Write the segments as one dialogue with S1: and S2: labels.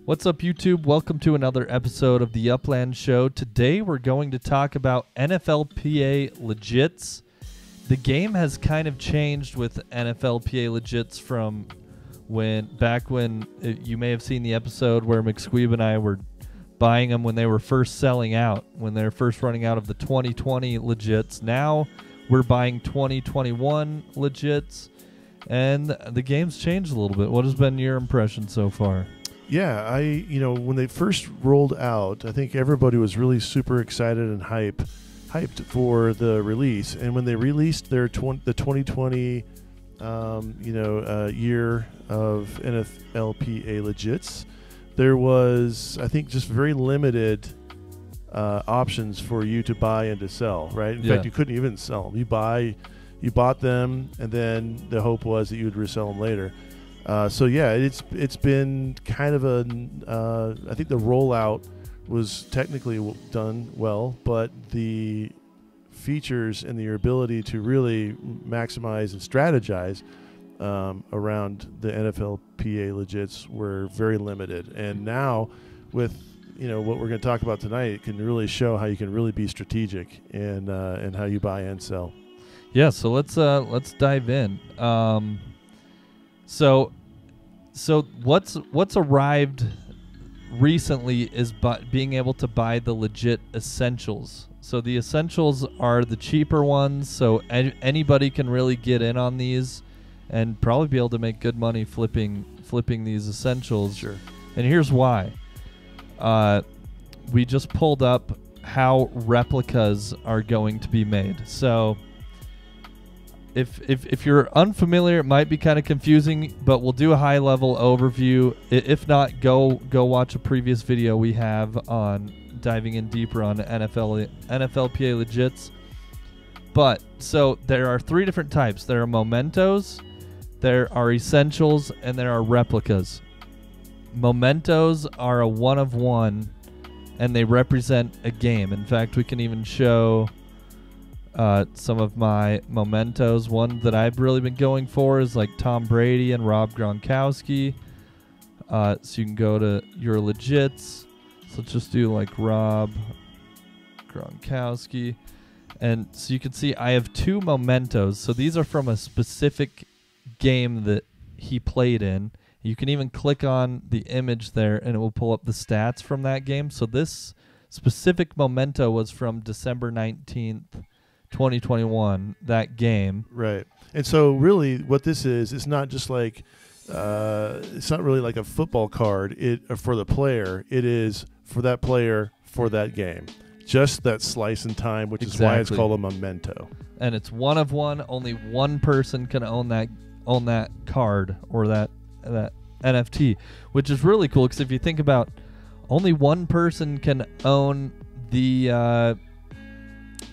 S1: What's up, YouTube? Welcome to another episode of the Upland Show. Today we're going to talk about NFLPA legits. The game has kind of changed with NFLPA legits from back when you may have seen the episode where McSqueeb and I were buying them when they were first selling out, when they were first running out of the 2020 legits. Now we're buying 2021 legits, and the game's changed a little bit. What has been your impression so far?
S2: Yeah, when they first rolled out, I think everybody was really super excited and hyped for the release. And when they released the 2020, year of NFLPA legits, there was, I think, just very limited options for you to buy and to sell. Right? In fact, you couldn't even sell them. You bought them, and then the hope was that you would resell them later. It's been kind of I think the rollout was technically done well, but the features and your ability to really maximize and strategize around the NFLPA legits were very limited. And now with what we're going to talk about tonight, it can really show how you can really be strategic and how you buy and sell.
S1: Yeah, so let's dive in. So what's arrived recently is being able to buy the legit essentials. So the essentials are the cheaper ones, so anybody can really get in on these and probably be able to make good money flipping these essentials.
S2: Sure.
S1: And here's why. We just pulled up how replicas are going to be made. So If you're unfamiliar, it might be kind of confusing, but we'll do a high-level overview. If not, go watch a previous video we have on diving in deeper on NFLPA legits. But so there are three different types. There are mementos, there are essentials, and there are replicas. Mementos are a one-of-one, and they represent a game. In fact, we can even show some of my mementos. One that I've really been going for is like Tom Brady and Rob Gronkowski. So you can go to your legits. So let's just do like Rob Gronkowski. And so you can see I have two mementos. So these are from a specific game that he played in. You can even click on the image there and it will pull up the stats from that game. So this specific memento was from December 19th, 2021, that game.
S2: Right. And so really what this is, it's not just like it's not really like a football card for the player. It is for that player for that game. Just that slice in time, which is why it's called a memento. And
S1: it's one of one. Only one person can own that card or that NFT, which is really cool because if you think about, only one person can own the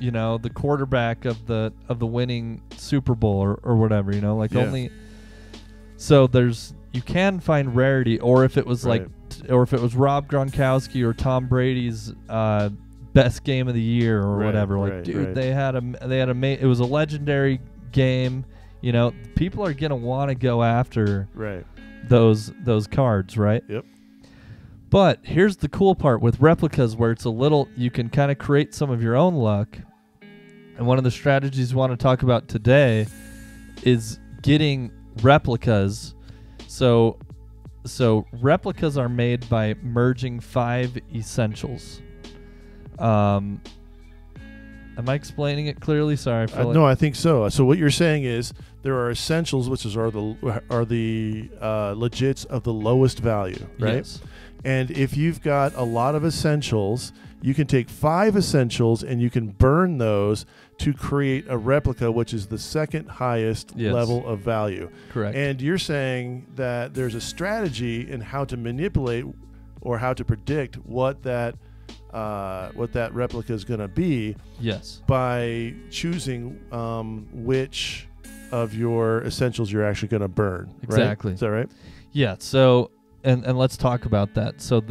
S1: the quarterback of the winning Super Bowl or whatever, only. So you can find rarity, or if it was or if it was Rob Gronkowski or Tom Brady's best game of the year or whatever, they had it was a legendary game. People are gonna want to go after those cards, right?
S2: Yep.
S1: But here's the cool part with replicas, where it's you can kind of create some of your own luck. And one of the strategies we want to talk about today is getting replicas. So replicas are made by merging 5 essentials. Am I explaining it clearly? Sorry.
S2: No, I think so. So what you're saying is there are essentials, which are the legits of the lowest value, right?
S1: Yes.
S2: And if you've got a lot of essentials, you can take 5 essentials and you can burn those to create a replica, which is the second highest level of value.
S1: Correct.
S2: And you're saying that there's a strategy in how to manipulate or how to predict what that replica is going to be.
S1: Yes.
S2: By choosing which of your essentials you're actually going to burn.
S1: Exactly.
S2: Right? Is that right?
S1: Yeah. So. And let's talk about that. So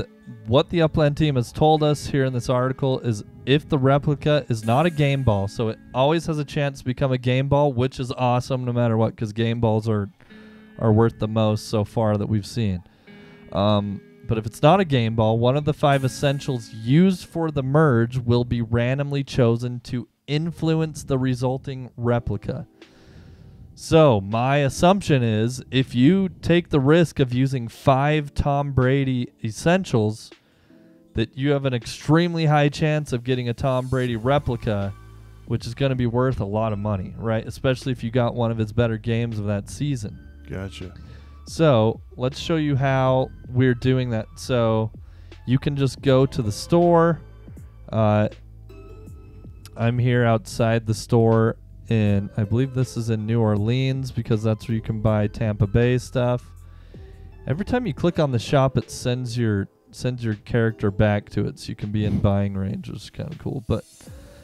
S1: what the Upland team has told us here in this article is if the replica is not a game ball, so it always has a chance to become a game ball, which is awesome no matter what, because game balls are worth the most so far that we've seen. but if it's not a game ball, one of the 5 essentials used for the merge will be randomly chosen to influence the resulting replica. So my assumption is if you take the risk of using 5 Tom Brady essentials, that you have an extremely high chance of getting a Tom Brady replica, which is going to be worth a lot of money, right? Especially if you got one of his better games of that season.
S2: Gotcha.
S1: So let's show you how we're doing that. So you can just go to the store. I'm here outside the store in, I believe this is in New Orleans, because that's where you can buy Tampa Bay stuff. Every time you click on the shop, it sends your character back to it, so you can be in buying range, which is kind of cool. But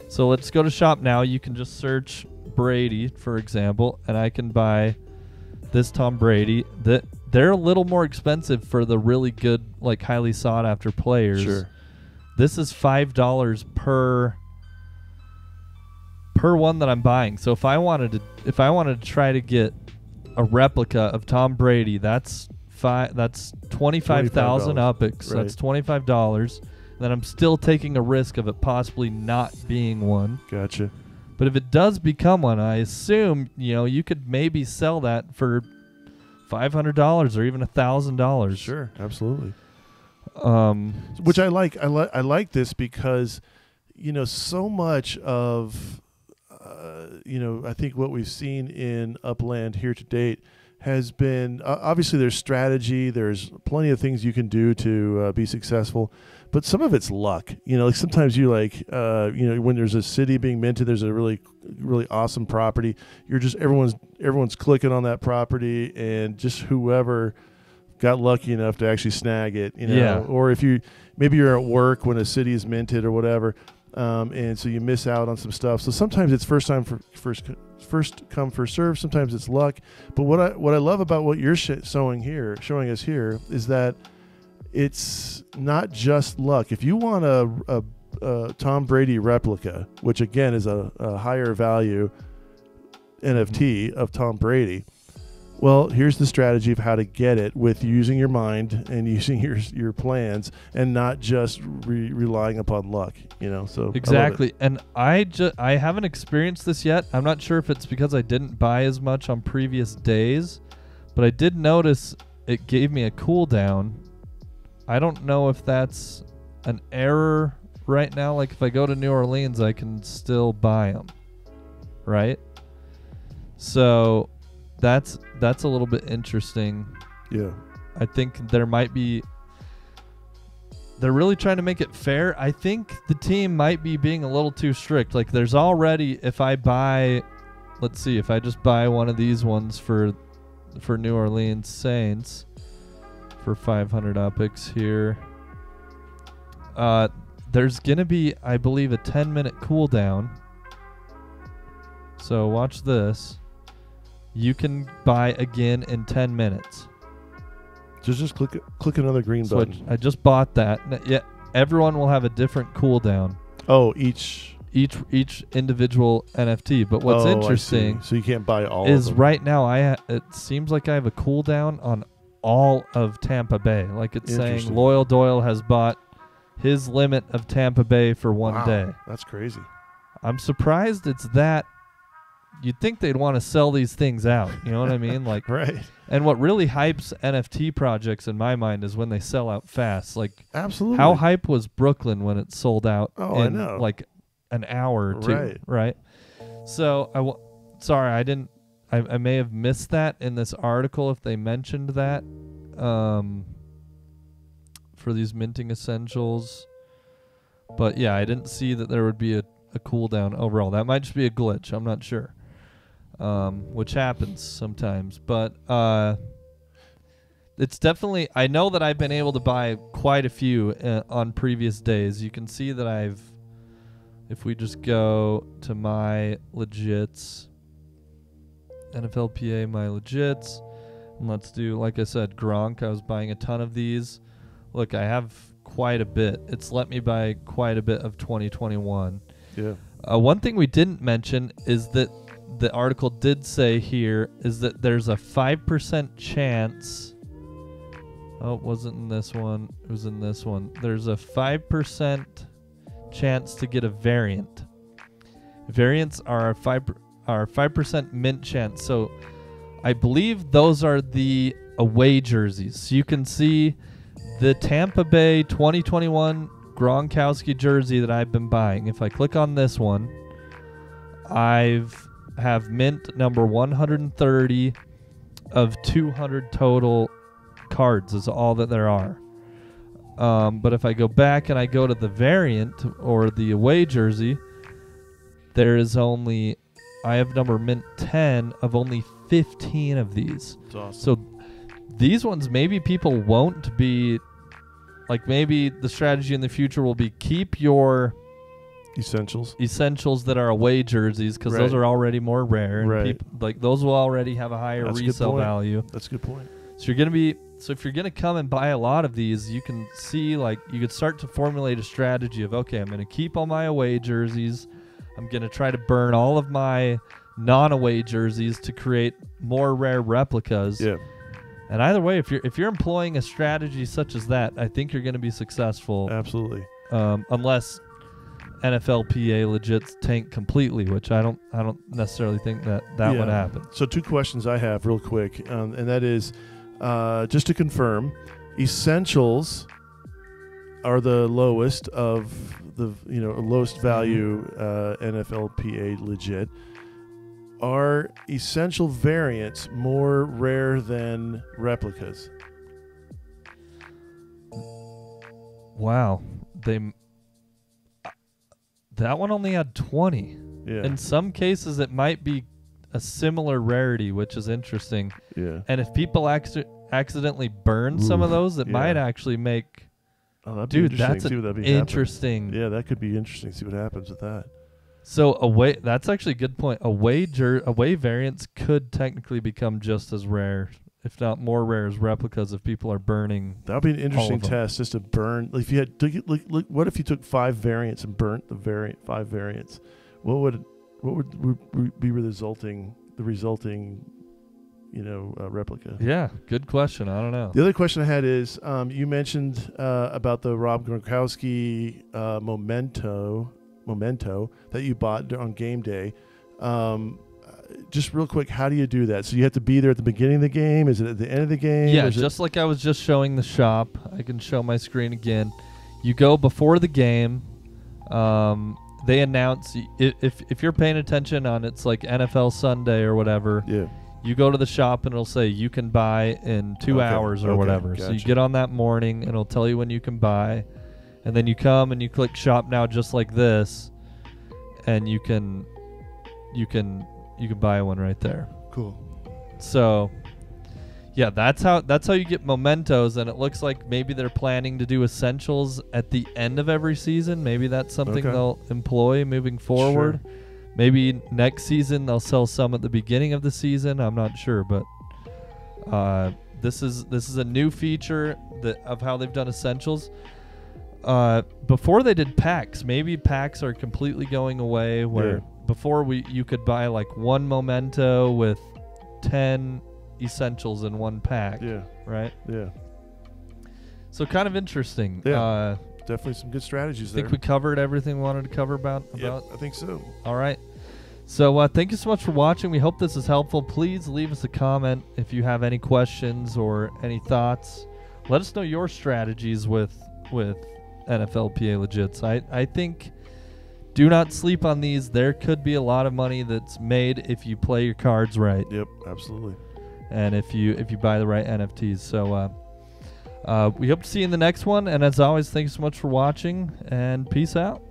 S1: so let's go to shop now. You can just search Brady, for example, and I can buy this Tom Brady. That they're a little more expensive for the really good, like highly sought after players.
S2: Sure.
S1: This is $5 per one that I'm buying. So if I wanted to try to get a replica of Tom Brady, that's 25,000 UPX.
S2: Right.
S1: That's $25. Then I'm still taking a risk of it possibly not being one.
S2: Gotcha.
S1: But if it does become one, I assume you could maybe sell that for $500 or even $1,000.
S2: Sure, absolutely. Which I like. I like this because so much of I think what we've seen in Upland here to date has been obviously there's strategy, there's plenty of things you can do to be successful, but some of it's luck. Like sometimes you when there's a city being minted, there's a really awesome property. Everyone's clicking on that property, and just whoever got lucky enough to actually snag it,
S1: Yeah.
S2: Or if maybe you're at work when a city is minted or whatever. And so you miss out on some stuff. So sometimes it's first come first serve. Sometimes it's luck. But what I love about what you're showing us here is that it's not just luck. If you want a Tom Brady replica, which again is a higher value NFT of Tom Brady, well, here's the strategy of how to get it with using your mind and using your plans and not just relying upon luck, So
S1: exactly. And I haven't experienced this yet. I'm not sure if it's because I didn't buy as much on previous days, but I did notice it gave me a cooldown. I don't know if that's an error right now. Like if I go to New Orleans, I can still buy them, right? So that's a little bit interesting.
S2: Yeah.
S1: I think they're really trying to make it fair. I think the team might be being a little too strict. Like there's already, if I just buy one of these ones for New Orleans Saints for 500 UPX here, there's going to be, I believe, a 10-minute cooldown. So watch this. You can buy again in 10 minutes.
S2: Just click another green button.
S1: I just bought that. Yeah, everyone will have a different cooldown.
S2: Oh, each
S1: individual NFT. But what's interesting,
S2: so you can't buy all
S1: is
S2: of them.
S1: right now it seems like I have a cooldown on all of Tampa Bay. Like it's saying LOYLDOYL has bought his limit of Tampa Bay for one day.
S2: That's crazy.
S1: I'm surprised it's that. You'd think they'd want to sell these things out. You know what I mean? Like,
S2: right.
S1: And what really hypes NFT projects in my mind is when they sell out fast. Like,
S2: absolutely.
S1: How hype was Brooklyn when it sold out in
S2: I know.
S1: Like an hour or two, right? So I may have missed that in this article if they mentioned that for these minting essentials. But yeah, I didn't see that there would be a cooldown overall. That might just be a glitch. I'm not sure. Which happens sometimes, but it's definitely, I know that I've been able to buy quite a few on previous days. You can see that if we just go to my legits, NFLPA, my legits, and let's do, like I said, Gronk. I was buying a ton of these. Look, I have quite a bit. It's let me buy quite a bit of 2021.
S2: Yeah.
S1: One thing we didn't mention is that the article did say here is that there's a 5% chance Oh, it wasn't in this one. It was in this one. There's a 5% chance to get a variant. Variants are a 5% mint chance. So I believe those are the away jerseys. So you can see the Tampa Bay 2021 Gronkowski jersey that I've been buying. If I click on this one, have mint number 130 of 200 total cards is all that there are. But if I go back and I go to the variant or the away jersey, there is only, I have number mint 10 of only 15 of these.
S2: That's awesome.
S1: So these ones, maybe people won't be, like maybe the strategy in the future will be keep your essentials that are away jerseys because those are already more rare. And people, like those will already have a higher resale value.
S2: That's a good point.
S1: So you're going to be, so if you're going to come and buy a lot of these, you can see like you could start to formulate a strategy of, okay, I'm going to keep all my away jerseys. I'm going to try to burn all of my non-away jerseys to create more rare replicas.
S2: Yeah.
S1: And either way, if you're employing a strategy such as that, I think you're going to be successful.
S2: Absolutely.
S1: Unless NFLPA legit tank completely, which I don't necessarily think that would happen.
S2: So 2 questions I have real quick, and that is just to confirm, essentials are the lowest of the lowest value NFLPA legit. Are essential variants more rare than replicas?
S1: Wow. That one only had 20.
S2: Yeah.
S1: In some cases, it might be a similar rarity, which is interesting.
S2: Yeah.
S1: And if people accidentally burn some of those, it might actually make...
S2: Oh, that'd
S1: dude,
S2: be
S1: that's
S2: interesting.
S1: interesting.
S2: Yeah, that could be interesting. See what happens with that.
S1: So away, that's actually a good point. Away variants could technically become just as rare, if not more rare, as replicas if people are burning.
S2: That would be an interesting test, just to burn. Like if you had, look, what if you took 5 variants and burnt the 5 variants? What would be the resulting replica?
S1: Yeah, good question. I don't know.
S2: The other question I had is, you mentioned about the Rob Gronkowski memento that you bought on game day. Just real quick, how do you do that? So you have to be there at the beginning of the game? Is it at the end of the game?
S1: Yeah, just like I was just showing the shop. I can show my screen again. You go before the game. They announce, if you're paying attention on it's like NFL Sunday or whatever.
S2: Yeah.
S1: You go to the shop and it'll say you can buy in 2 hours or whatever. Gotcha. So you get on that morning and it'll tell you when you can buy. And then you come and you click shop now just like this, and you can buy one right there.
S2: Cool.
S1: So yeah, that's how you get mementos, and it looks like maybe they're planning to do essentials at the end of every season. Maybe that's something they'll employ moving forward. Sure. Maybe next season they'll sell some at the beginning of the season. I'm not sure, but this is a new feature of how they've done essentials. Before they did packs, maybe packs are completely going away, where before you could buy like 1 memento with 10 essentials in 1 pack.
S2: Yeah.
S1: Right?
S2: Yeah.
S1: So kind of interesting.
S2: Yeah. Definitely some good strategies there.
S1: I think we covered everything we wanted to cover about.
S2: Yeah, I think so.
S1: All right. So thank you so much for watching. We hope this is helpful. Please leave us a comment if you have any questions or any thoughts. Let us know your strategies with NFLPA legits. I think do not sleep on these. There could be a lot of money that's made if you play your cards right.
S2: Yep, absolutely.
S1: And if you buy the right NFTs. So we hope to see you in the next one. And as always, thank you so much for watching, and peace out.